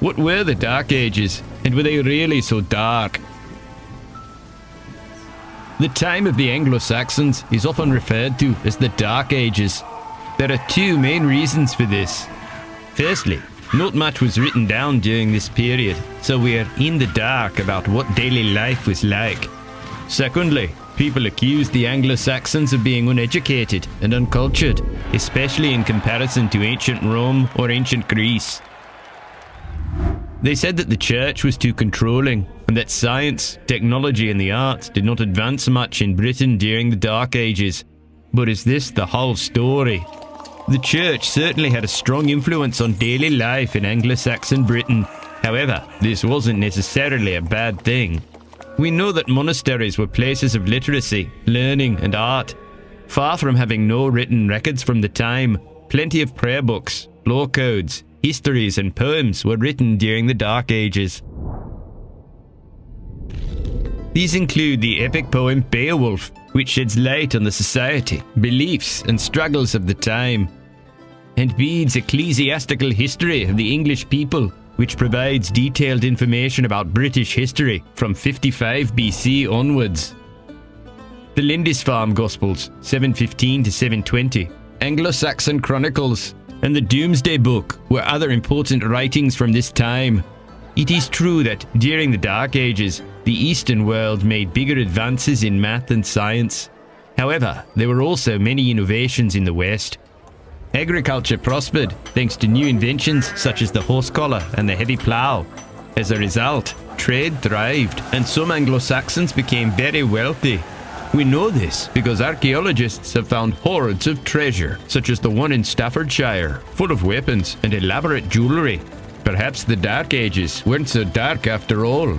What were the Dark Ages, and were they really so dark? The time of the Anglo-Saxons is often referred to as the Dark Ages. There are two main reasons for this. Firstly, not much was written down during this period, so we are in the dark about what daily life was like. Secondly, people accused the Anglo-Saxons of being uneducated and uncultured, especially in comparison to ancient Rome or ancient Greece. They said that the church was too controlling, and that science, technology and the arts did not advance much in Britain during the Dark Ages. But is this the whole story? The church certainly had a strong influence on daily life in Anglo-Saxon Britain. However, this wasn't necessarily a bad thing. We know that monasteries were places of literacy, learning and art. Far from having no written records from the time, plenty of prayer books, law codes, histories and poems were written during the Dark Ages. These include the epic poem Beowulf, which sheds light on the society, beliefs and struggles of the time, and Bede's ecclesiastical history of the English people, which provides detailed information about British history from 55 BC onwards. The Lindisfarne Gospels, 715 to 720, Anglo-Saxon Chronicles, and the Domesday Book were other important writings from this time. It is true that during the Dark Ages, the Eastern world made bigger advances in math and science. However, there were also many innovations in the West. Agriculture prospered thanks to new inventions such as the horse collar and the heavy plough. As a result, trade thrived and some Anglo-Saxons became very wealthy. We know this because archaeologists have found hoards of treasure, such as the one in Staffordshire, full of weapons and elaborate jewellery. Perhaps the Dark Ages weren't so dark after all.